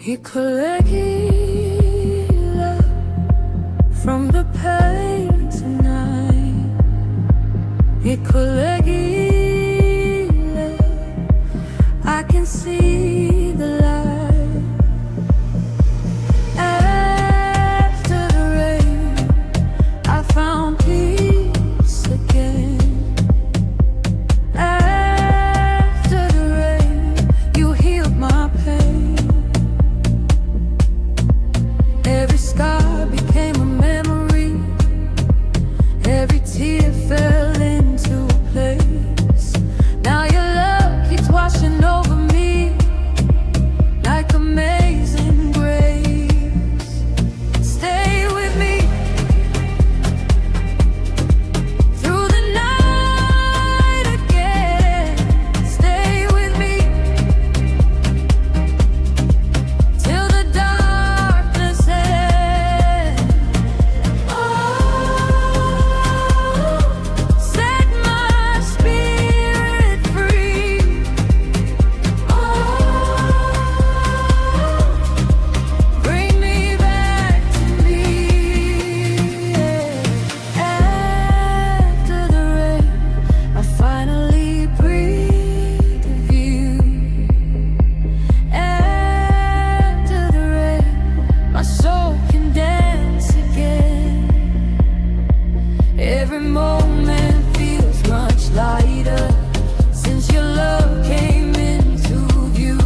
Ikulegila from the pain tonight. Ikulegila, I can see the light. After the rain, I found peace again. After the rain, you healed my pain. Every scar became a memory. Every tear fell into place. Now your love keeps washing over me like amazing grace. Stay with me through the night again. Stay with me till the darkness ends. Oh, set my spirit free. Oh, bring me back to me. After the rain, I finally breathe of you. After the rain, my soul can dance again. Every moment feels much lighter since your love came into view.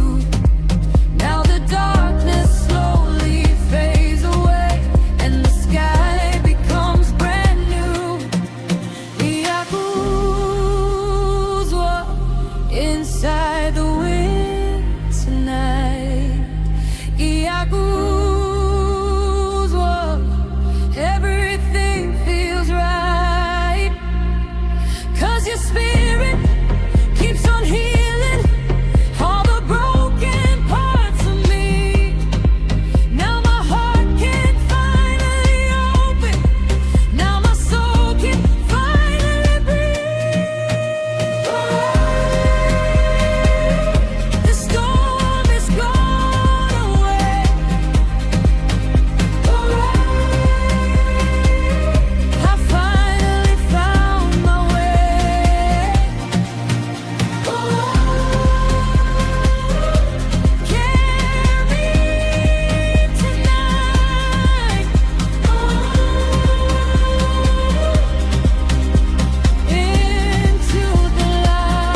Now the darkness slowly fades away and the sky becomes brand new. Iakuzwa inside the wind tonight. Iakuzwa, everything feels right. 'Cause your spirit keeps on healing all the broken parts of me. Now my heart can finally open. Now my soul can finally breathe. The storm is gone away. I finally found my way. Carry me tonight into the light.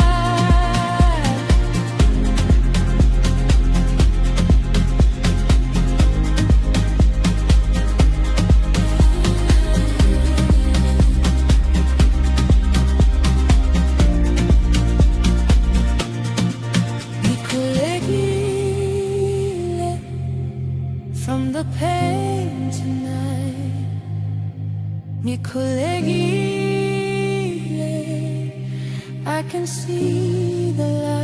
Ikulegile from the pain tonight. Ikulegile, I can see the light.